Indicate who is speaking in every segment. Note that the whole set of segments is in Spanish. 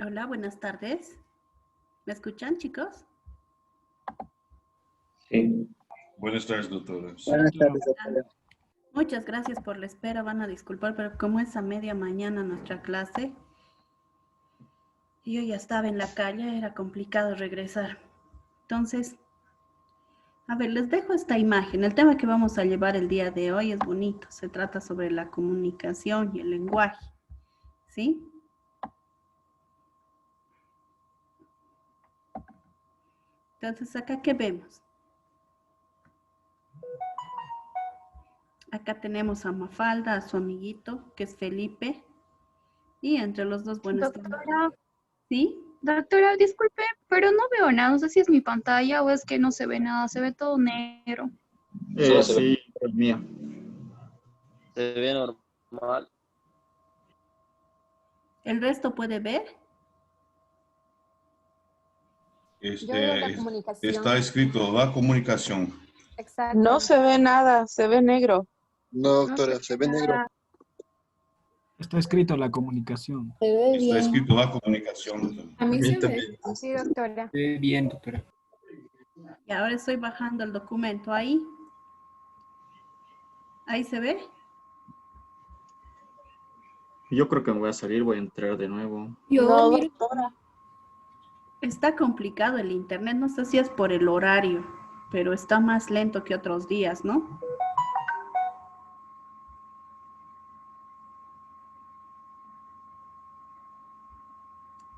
Speaker 1: Hola, buenas tardes. ¿Me escuchan, chicos?
Speaker 2: Sí.
Speaker 3: Buenas tardes, doctora. Sí.
Speaker 4: Buenas tardes, doctora.
Speaker 1: Muchas gracias por la espera. Van a disculpar, pero como es a media mañana nuestra clase, y yo ya estaba en la calle, era complicado regresar. Entonces, a ver, les dejo esta imagen. El tema que vamos a llevar el día de hoy es bonito. Se trata sobre la comunicación y el lenguaje. ¿Sí? Entonces, acá, ¿qué vemos? Acá tenemos a Mafalda, a su amiguito, que es Felipe. Y entre los dos, bueno,
Speaker 5: Doctora,
Speaker 1: ¿sí?
Speaker 5: doctora, disculpe, pero no veo nada. No sé si es mi pantalla o es que no se ve nada. Se ve todo negro.
Speaker 2: Solo se ve.
Speaker 4: Sí, el mío.
Speaker 2: Se ve normal.
Speaker 1: ¿El resto puede ver?
Speaker 6: Yo veo la comunicación.
Speaker 3: Está escrito la comunicación.
Speaker 6: Exacto.
Speaker 7: No se ve nada, se ve negro.
Speaker 4: No, doctora, se ve negro.
Speaker 8: Está escrito la comunicación.
Speaker 6: Se ve
Speaker 3: Está
Speaker 6: bien.
Speaker 3: escrito la comunicación.
Speaker 6: A mí se ve.
Speaker 4: también.
Speaker 6: Sí, doctora.
Speaker 8: Se ve bien, doctora.
Speaker 1: Y ahora estoy bajando el documento ahí. ¿Ahí se ve?
Speaker 4: Yo creo que me voy a salir, voy a entrar de nuevo.
Speaker 7: No,
Speaker 6: mire,
Speaker 7: doctora.
Speaker 1: Está complicado el internet, no sé si es por el horario, pero está más lento que otros días, ¿no?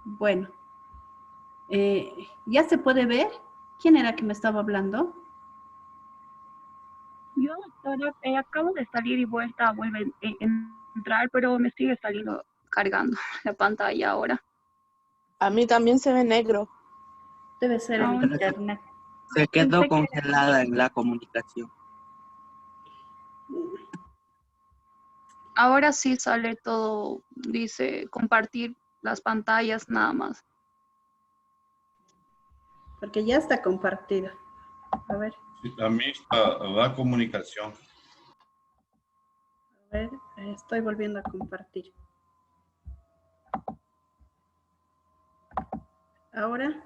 Speaker 1: Bueno, ¿ya se puede ver? ¿Quién era que me estaba hablando?
Speaker 5: Yo, doctora, acabo de salir y vuelve a entrar, pero me sigue saliendo cargando la pantalla ahora.
Speaker 7: A mí también se ve negro.
Speaker 1: Debe ser el internet.
Speaker 9: Se quedó
Speaker 5: Pensé que-
Speaker 9: congelada en la comunicación.
Speaker 5: Ahora sí sale todo, dice compartir las pantallas nada más.
Speaker 1: Porque ya está compartido. A ver,
Speaker 3: Sí, a mí está la comunicación.
Speaker 1: a ver, estoy volviendo a compartir. Ahora,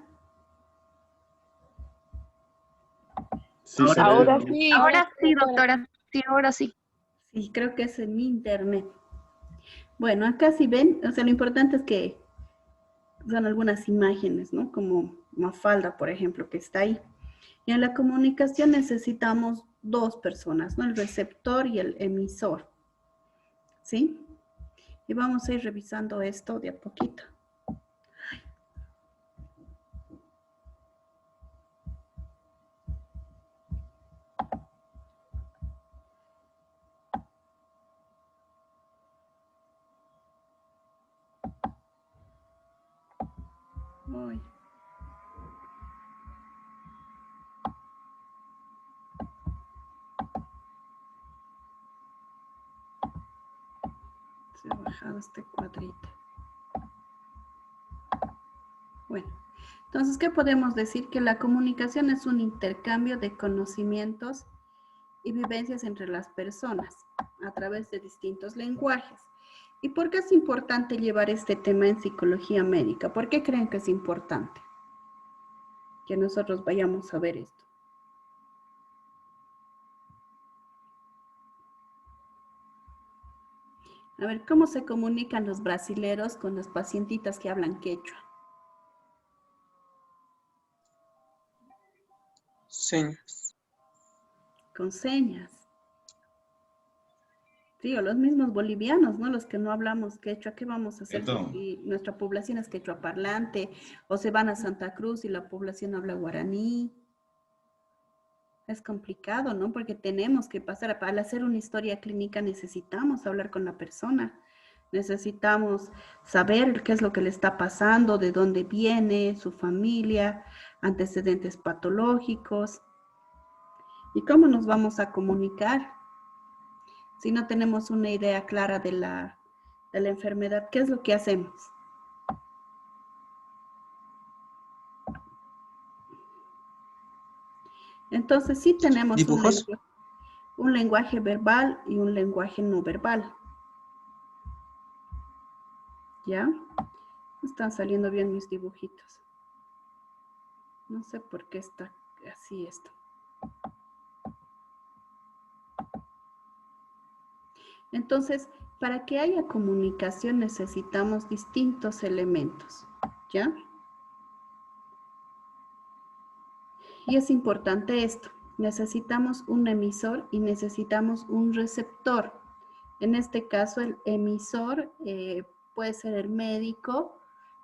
Speaker 4: Sí, se ve.
Speaker 7: Ahora sí.
Speaker 5: Ahora sí, doctora. Sí, ahora sí.
Speaker 1: sí, creo que es en mi internet. Bueno, acá si ven, o sea, lo importante es que son algunas imágenes, ¿no? Como Mafalda, por ejemplo, que está ahí. Y en la comunicación necesitamos dos personas, ¿no? El receptor y el emisor, ¿sí? Y vamos a ir revisando esto de a poquito. Uy. Se ha bajado este cuadrito. Bueno, entonces, ¿qué podemos decir? Que la comunicación es un intercambio de conocimientos y vivencias entre las personas a través de distintos lenguajes. ¿Y por qué es importante llevar este tema en psicología médica? ¿Por qué creen que es importante que nosotros vayamos a ver esto? A ver, ¿cómo se comunican los brasileros con las pacientitas que hablan quechua?
Speaker 7: Señas.
Speaker 1: Con señas. Sí, o los mismos bolivianos, ¿no? Los que no hablamos quechua, ¿qué vamos a hacer
Speaker 3: Entonces.
Speaker 1: si nuestra población es quechua parlante? O se van a Santa Cruz y la población habla guaraní. Es complicado, ¿no? Porque tenemos que pasar, al hacer una historia clínica necesitamos hablar con la persona, necesitamos saber qué es lo que le está pasando, de dónde viene, su familia, antecedentes patológicos. ¿Y cómo nos vamos a comunicar? Si no tenemos una idea clara de la enfermedad, ¿qué es lo que hacemos? Entonces sí tenemos
Speaker 9: ¿Dibujos?
Speaker 1: un lenguaje verbal y un lenguaje no verbal. ¿Ya? Están saliendo bien mis dibujitos. No sé por qué está así esto. Entonces, para que haya comunicación necesitamos distintos elementos, ¿ya? Y es importante esto. Necesitamos un emisor y necesitamos un receptor. En este caso, el emisor puede ser el médico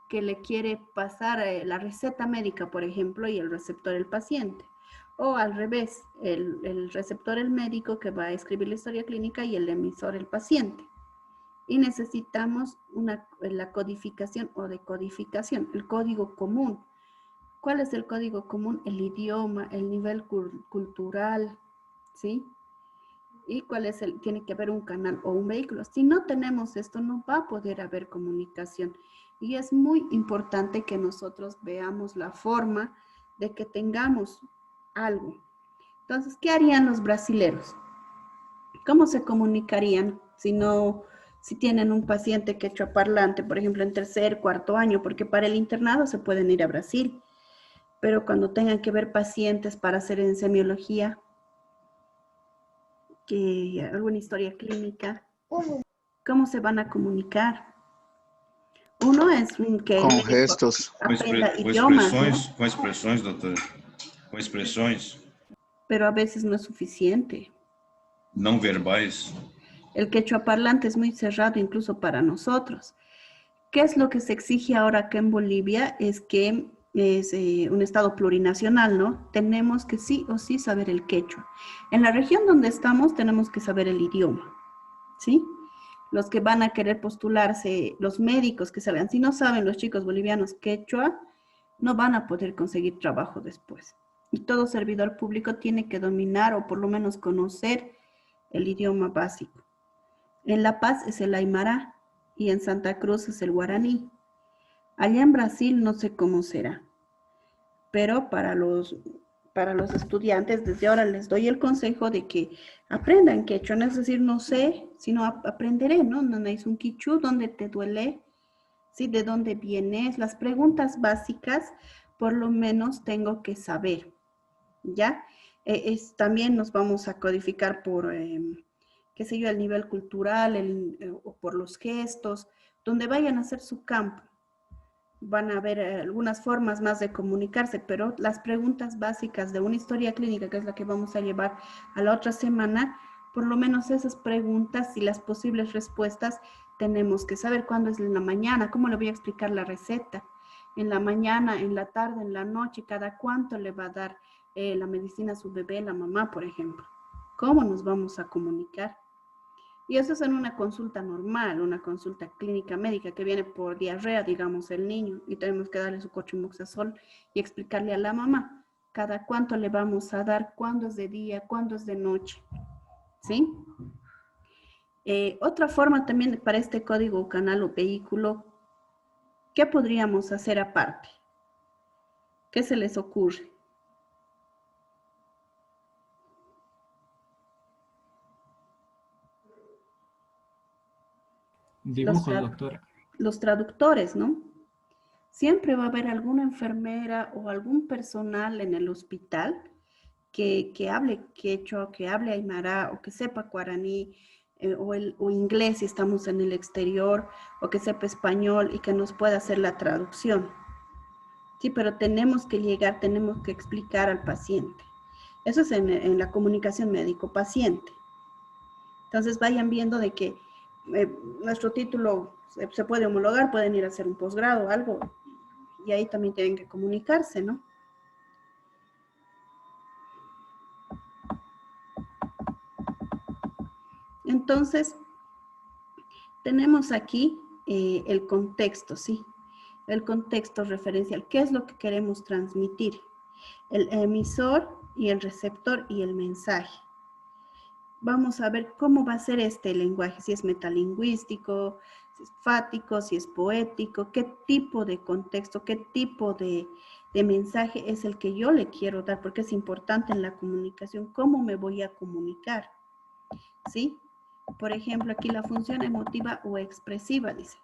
Speaker 1: que le quiere pasar la receta médica, por ejemplo, y el receptor el paciente. O al revés, el receptor el médico que va a escribir la historia clínica y el emisor el paciente. Y necesitamos la codificación o decodificación, el código común. ¿Cuál es el código común? El idioma, el nivel cultural, ¿sí? Y cuál es tiene que haber un canal o un vehículo. Si no tenemos esto, no va a poder haber comunicación. Y es muy importante que nosotros veamos la forma de que tengamos algo. Entonces, ¿qué harían los brasileros? ¿Cómo se comunicarían si tienen un paciente quechua-parlante, por ejemplo, en tercer, cuarto año? Porque para el internado se pueden ir a Brasil. Pero cuando tengan que ver pacientes para hacer en semiología, alguna historia clínica, ¿cómo se van a comunicar? Uno es que
Speaker 4: Con gestos.
Speaker 1: aprenda idiomas, ¿no?
Speaker 3: Com expressões, doutora. Com expressões
Speaker 1: Pero a veces no es suficiente.
Speaker 3: não verbais.
Speaker 1: El quechua parlante es muy cerrado incluso para nosotros. ¿Qué es lo que se exige ahora acá en Bolivia? Es que es un estado plurinacional, ¿no? Tenemos que sí o sí saber el quechua. En la región donde estamos tenemos que saber el idioma, ¿sí? Los que van a querer postularse, los médicos que salgan, si no saben los chicos bolivianos quechua, no van a poder conseguir trabajo después. Y todo servidor público tiene que dominar o por lo menos conocer el idioma básico. En La Paz es el aymara y en Santa Cruz es el guaraní. Allá en Brasil no sé cómo será, pero para los estudiantes desde ahora les doy el consejo de que aprendan quechua, no es decir, no sé, sino aprenderé, ¿no? No es un quichú, ¿dónde te duele? ¿Sí? ¿De dónde vienes? Las preguntas básicas, por lo menos tengo que saber, ¿ya? También nos vamos a codificar por, qué sé yo, el nivel cultural, o por los gestos, donde vayan a hacer su campo. Van a haber algunas formas más de comunicarse, pero las preguntas básicas de una historia clínica, que es la que vamos a llevar a la otra semana, por lo menos esas preguntas y las posibles respuestas tenemos que saber. ¿Cuándo es en la mañana? ¿Cómo le voy a explicar la receta? En la mañana, en la tarde, en la noche, cada cuánto le va a dar la medicina a su bebé, la mamá, por ejemplo. ¿Cómo nos vamos a comunicar? Y eso es en una consulta normal, una consulta clínica médica que viene por diarrea, digamos, el niño, y tenemos que darle su cotrimoxazol y explicarle a la mamá cada cuánto le vamos a dar, cuándo es de día, cuándo es de noche, ¿sí? Otra forma también para este código canal o vehículo, ¿qué podríamos hacer aparte? ¿Qué se les ocurre?
Speaker 8: Dibujo, doctora.
Speaker 1: Los traductores, ¿no? Siempre va a haber alguna enfermera o algún personal en el hospital que hable quechua, que hable aymara o que sepa guaraní o inglés si estamos en el exterior o que sepa español y que nos pueda hacer la traducción. Sí, pero tenemos que llegar, tenemos que explicar al paciente. Eso es en la comunicación médico-paciente. Entonces vayan viendo de que nuestro título se puede homologar, pueden ir a hacer un posgrado o algo, y ahí también tienen que comunicarse, ¿no? Entonces, tenemos aquí el contexto, ¿sí? El contexto referencial. ¿Qué es lo que queremos transmitir? El emisor y el receptor y el mensaje. Vamos a ver cómo va a ser este lenguaje, si es metalingüístico, si es fático, si es poético, qué tipo de contexto, qué tipo de mensaje es el que yo le quiero dar, porque es importante en la comunicación, cómo me voy a comunicar, ¿sí? Por ejemplo, aquí la función emotiva o expresiva, dice.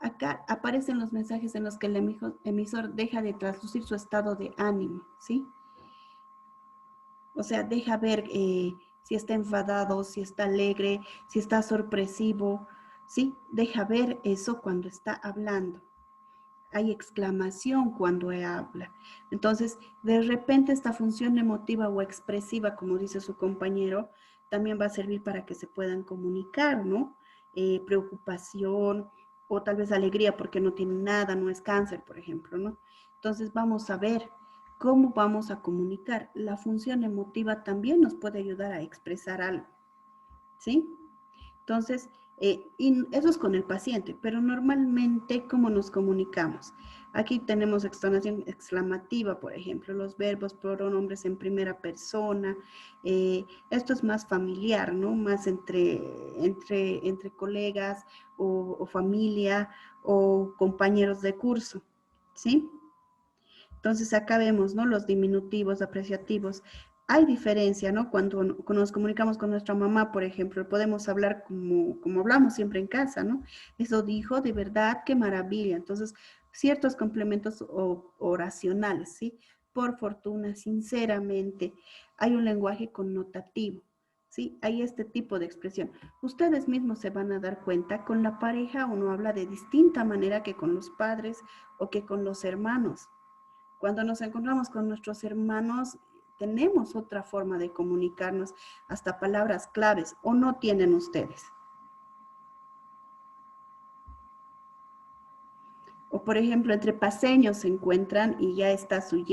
Speaker 1: Acá aparecen los mensajes en los que el emisor deja de traslucir su estado de ánimo, ¿sí? O sea, deja ver si está enfadado, si está alegre, si está sorpresivo, ¿sí? Deja ver eso cuando está hablando. Hay exclamación cuando habla. Entonces, de repente esta función emotiva o expresiva, como dice su compañero, también va a servir para que se puedan comunicar, ¿no? Preocupación o tal vez alegría porque no tiene nada, no es cáncer, por ejemplo, ¿no? Entonces, vamos a ver cómo vamos a comunicar. La función emotiva también nos puede ayudar a expresar algo, ¿sí? Entonces, y eso es con el paciente, pero normalmente, ¿cómo nos comunicamos? Aquí tenemos extonación exclamativa, por ejemplo, los verbos, pronombres en primera persona. Esto es más familiar, ¿no? Más entre colegas o familia o compañeros de curso, ¿sí? Entonces acá vemos, ¿no? Los diminutivos, apreciativos. Hay diferencia, ¿no? Cuando nos comunicamos con nuestra mamá, por ejemplo, podemos hablar como hablamos siempre en casa, ¿no? Eso dijo, de verdad, qué maravilla. Entonces, ciertos complementos oracionales, ¿sí? Por fortuna, sinceramente, hay un lenguaje connotativo, ¿sí? Hay este tipo de expresión. Ustedes mismos se van a dar cuenta, con la pareja uno habla de distinta manera que con los padres o que con los hermanos. Cuando nos encontramos con nuestros hermanos, tenemos otra forma de comunicarnos, hasta palabras claves, ¿o no tienen ustedes? O por ejemplo, entre paseños se encuentran y ya está su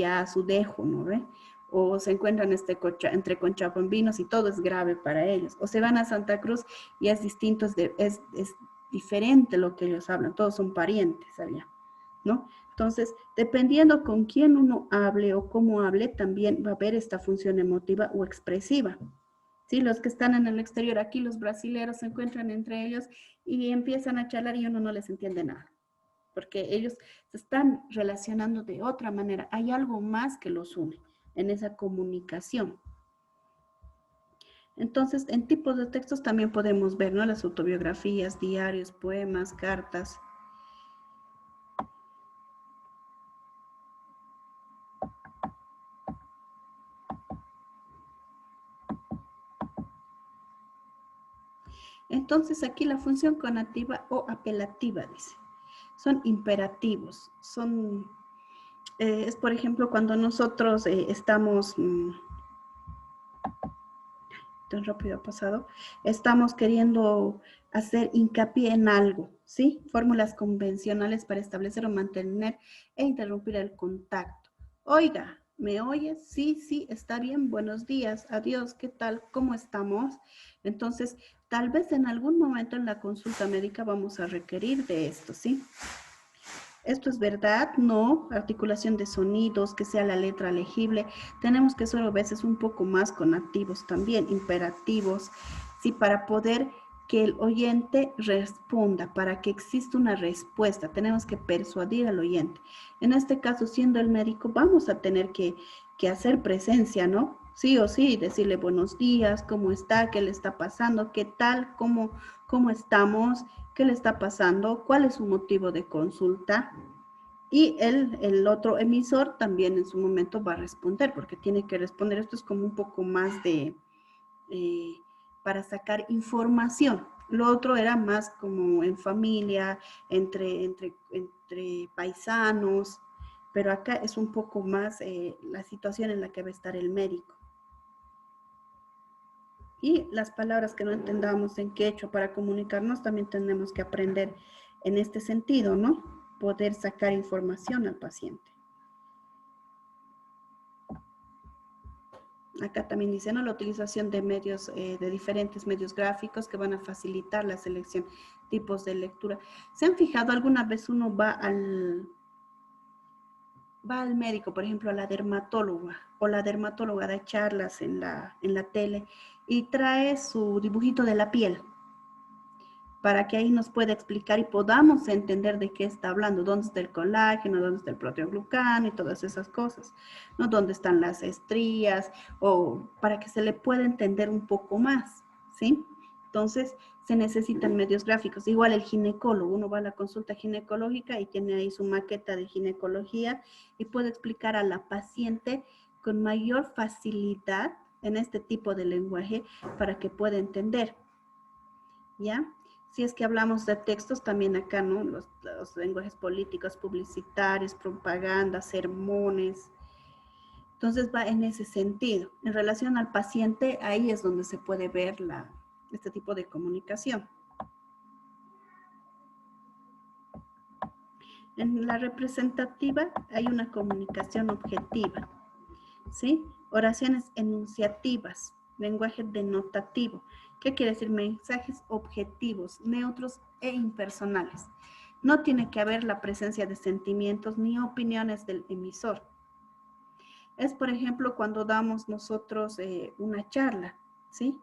Speaker 1: dejo, ¿no ve? O se encuentran entre conchapambinos y todo es grave para ellos. O se van a Santa Cruz y es distinto, es diferente lo que ellos hablan, todos son parientes allá, ¿no? Entonces, dependiendo con quién uno hable o cómo hable, también va a haber esta función emotiva o expresiva. ¿Sí? Los que están en el exterior, aquí los brasileros se encuentran entre ellos y empiezan a charlar y uno no les entiende nada, porque ellos se están relacionando de otra manera. Hay algo más que los une en esa comunicación. Entonces, en tipos de textos también podemos ver, ¿no? Las autobiografías, diarios, poemas, cartas. Entonces aquí la función conativa o apelativa, dice. Son imperativos, es por ejemplo cuando nosotros estamos, tan rápido ha pasado, estamos queriendo hacer hincapié en algo, ¿sí? Fórmulas convencionales para establecer o mantener e interrumpir el contacto. Oiga, ¿me oyes? Sí, sí, está bien, buenos días, adiós, ¿qué tal? ¿Cómo estamos? Entonces, tal vez en algún momento en la consulta médica vamos a requerir de esto, ¿sí? ¿Esto es verdad? No. Articulación de sonidos, que sea la letra legible. Tenemos que ser a veces un poco más conativos también, imperativos, ¿sí? Para poder que el oyente responda, para que exista una respuesta. Tenemos que persuadir al oyente. En este caso, siendo el médico, vamos a tener que hacer presencia, ¿no? Sí o sí, decirle buenos días, cómo está, qué le está pasando, qué tal, cómo estamos, qué le está pasando, cuál es su motivo de consulta. Y el otro emisor también en su momento va a responder, porque tiene que responder. Esto es como un poco más de, para sacar información. Lo otro era más como en familia, entre paisanos, pero acá es un poco más la situación en la que va a estar el médico. Y las palabras que no entendamos en quechua para comunicarnos también tenemos que aprender en este sentido, ¿no? Poder sacar información al paciente. Acá también dice, ¿no? La utilización de medios, de diferentes medios gráficos que van a facilitar la selección, tipos de lectura. ¿Se han fijado alguna vez uno va al médico, por ejemplo, a la dermatóloga, o la dermatóloga da charlas en la tele y trae su dibujito de la piel para que ahí nos pueda explicar y podamos entender de qué está hablando, dónde está el colágeno, dónde está el proteoglucano y todas esas cosas, ¿no? Dónde están las estrías, o para que se le pueda entender un poco más, ¿sí? Entonces, se necesitan medios gráficos. Igual el ginecólogo, uno va a la consulta ginecológica y tiene ahí su maqueta de ginecología y puede explicar a la paciente con mayor facilidad en este tipo de lenguaje para que pueda entender. ¿Ya? Si es que hablamos de textos, también acá, ¿no? Los lenguajes políticos, publicitarios, propaganda, sermones. Entonces va en ese sentido. En relación al paciente, ahí es donde se puede ver este tipo de comunicación. En la representativa hay una comunicación objetiva, ¿sí? Oraciones enunciativas, lenguaje denotativo. ¿Qué quiere decir? Mensajes objetivos, neutros e impersonales. No tiene que haber la presencia de sentimientos ni opiniones del emisor. Es, por ejemplo, cuando damos nosotros una charla, ¿sí?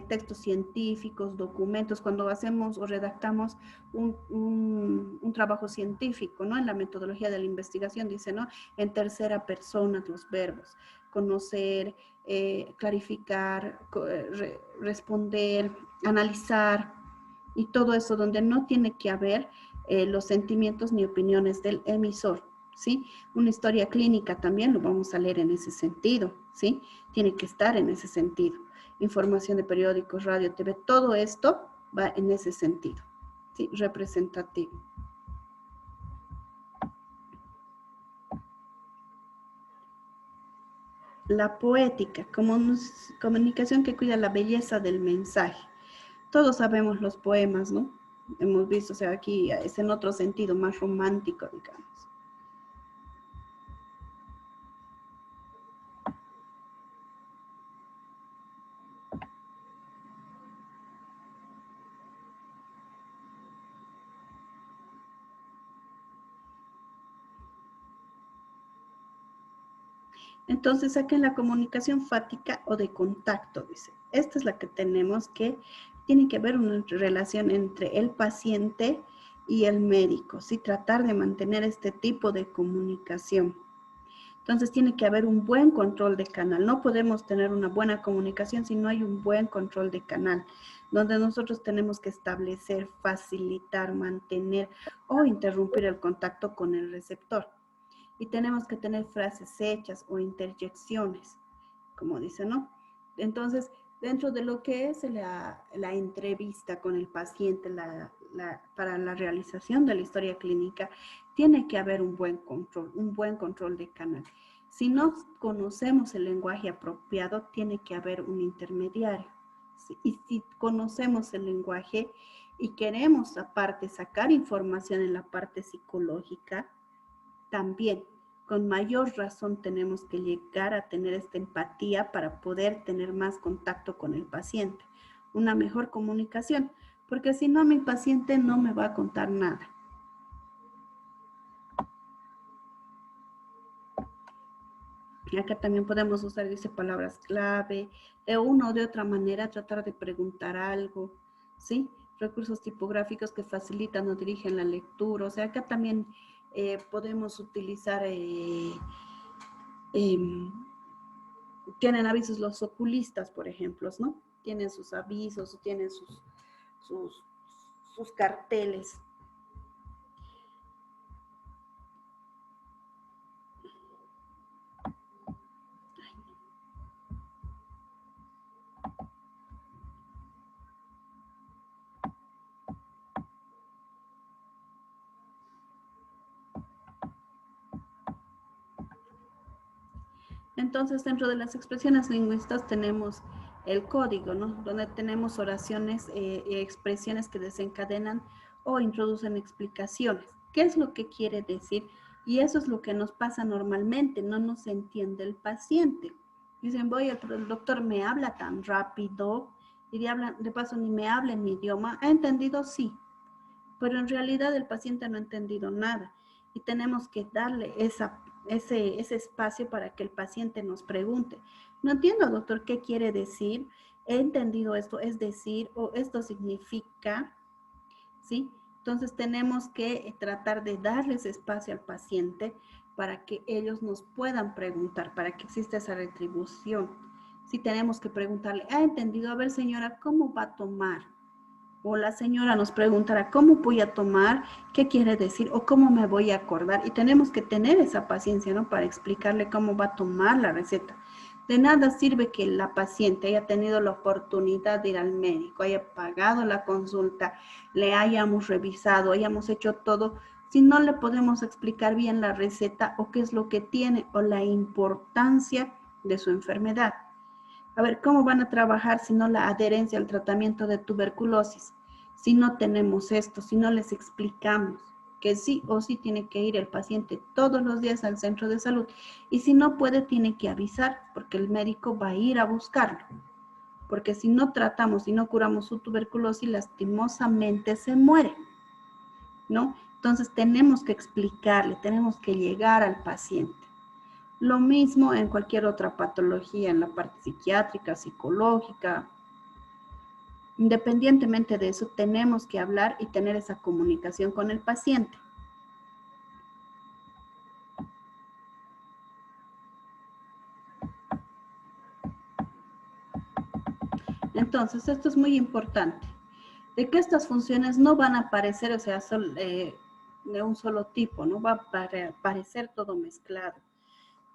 Speaker 1: Textos científicos, documentos, cuando hacemos o redactamos un trabajo científico, ¿no? En la metodología de la investigación dice, ¿no? En tercera persona los verbos, conocer, clarificar, responder, analizar, y todo eso donde no tiene que haber los sentimientos ni opiniones del emisor, ¿sí? Una historia clínica también lo vamos a leer en ese sentido, ¿sí? Tiene que estar en ese sentido. Información de periódicos, radio, TV, todo esto va en ese sentido, ¿sí? Representativo. La poética, como comunicación que cuida la belleza del mensaje. Todos sabemos los poemas, ¿no? Hemos visto, o sea, aquí es en otro sentido, más romántico, digamos. Entonces, aquí en la comunicación fática o de contacto, dice. Esta es la que tenemos que, tiene que haber una relación entre el paciente y el médico, ¿sí? Tratar de mantener este tipo de comunicación. Entonces, tiene que haber un buen control de canal. No podemos tener una buena comunicación si no hay un buen control de canal, donde nosotros tenemos que establecer, facilitar, mantener o interrumpir el contacto con el receptor. Y tenemos que tener frases hechas o interjecciones, como dice, ¿no? Entonces, dentro de lo que es la entrevista con el paciente para la realización de la historia clínica, tiene que haber un buen control de canal. Si no conocemos el lenguaje apropiado, tiene que haber un intermediario. Y si conocemos el lenguaje y queremos aparte sacar información en la parte psicológica, también, con mayor razón tenemos que llegar a tener esta empatía para poder tener más contacto con el paciente. Una mejor comunicación, porque si no, mi paciente no me va a contar nada. Y acá también podemos usar, dice, palabras clave, de una o de otra manera tratar de preguntar algo, ¿sí? Recursos tipográficos que facilitan o dirigen la lectura. O sea, acá también podemos utilizar, tienen avisos los oculistas, por ejemplo, ¿no? Tienen sus avisos, tienen sus carteles. Entonces, dentro de las expresiones lingüísticas tenemos el código, ¿no? Donde tenemos oraciones y expresiones que desencadenan o introducen explicaciones. ¿Qué es lo que quiere decir? Y eso es lo que nos pasa normalmente, no nos entiende el paciente. Dicen, el doctor me habla tan rápido y de paso ni me habla en mi idioma. ¿Ha entendido? Sí. Pero en realidad el paciente no ha entendido nada y tenemos que darle ese espacio para que el paciente nos pregunte. No entiendo, doctor, ¿qué quiere decir? He entendido esto, es decir, o esto significa, ¿sí? Entonces tenemos que tratar de darles espacio al paciente para que ellos nos puedan preguntar, para que exista esa retribución. Si tenemos que preguntarle, ¿ha entendido? A ver, señora, ¿cómo va a tomar? O la señora nos preguntará, ¿cómo voy a tomar? ¿Qué quiere decir? O ¿cómo me voy a acordar? Y tenemos que tener esa paciencia, ¿no? Para explicarle cómo va a tomar la receta. De nada sirve que la paciente haya tenido la oportunidad de ir al médico, haya pagado la consulta, le hayamos revisado, hayamos hecho todo, si no le podemos explicar bien la receta o qué es lo que tiene o la importancia de su enfermedad. A ver, ¿cómo van a trabajar si no la adherencia al tratamiento de tuberculosis? Si no tenemos esto, si no les explicamos que sí o sí tiene que ir el paciente todos los días al centro de salud. Y si no puede, tiene que avisar, porque el médico va a ir a buscarlo. Porque si no tratamos y no curamos su tuberculosis, lastimosamente se muere, ¿no? Entonces tenemos que explicarle, tenemos que llegar al paciente. Lo mismo en cualquier otra patología, en la parte psiquiátrica, psicológica. Independientemente de eso, tenemos que hablar y tener esa comunicación con el paciente. Entonces, esto es muy importante. De que estas funciones no van a aparecer, o sea, de un solo tipo, no va a aparecer todo mezclado.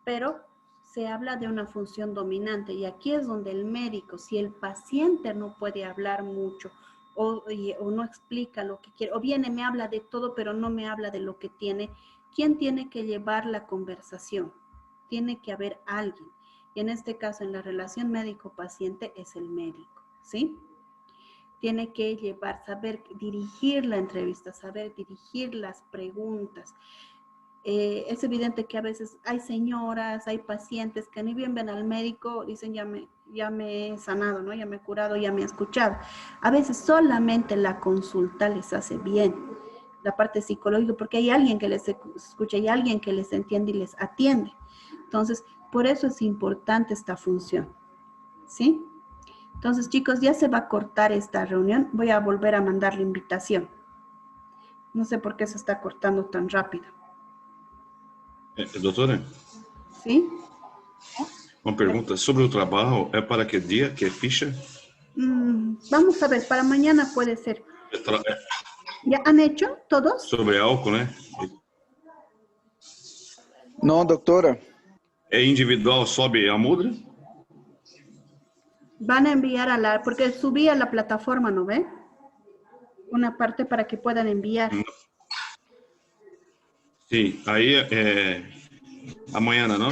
Speaker 1: Pero se habla de una función dominante y aquí es donde el médico, si el paciente no puede hablar mucho o no explica lo que quiere, o viene, me habla de todo, pero no me habla de lo que tiene, ¿quién tiene que llevar la conversación? Tiene que haber alguien. Y en este caso, en la relación médico-paciente, es el médico, ¿sí? Tiene que saber dirigir la entrevista, saber dirigir las preguntas. Es evidente que a veces hay señoras, hay pacientes que ni bien ven al médico, dicen ya me he sanado, ¿no? Ya me he curado, ya me he escuchado. A veces solamente la consulta les hace bien, la parte psicológica, porque hay alguien que les escucha, hay alguien que les entiende y les atiende. Entonces, por eso es importante esta función, ¿sí? Entonces, chicos, ya se va a cortar esta reunión. Voy a volver a mandar la invitación. No sé por qué se está cortando tan rápido.
Speaker 3: Doutora,
Speaker 1: ¿Sí?
Speaker 3: uma pergunta sobre o trabalho, é para que dia, que ficha?
Speaker 1: Vamos a ver, para mañana puede ser. ¿Ya han hecho todos?
Speaker 3: Sobre álcool, né?
Speaker 10: Não, doutora.
Speaker 3: É individual, sobe a mudra?
Speaker 1: Van a enviar porque subí a la plataforma, ¿no ve? Una parte para que puedan enviar.
Speaker 3: Sim, aí amanhã, não?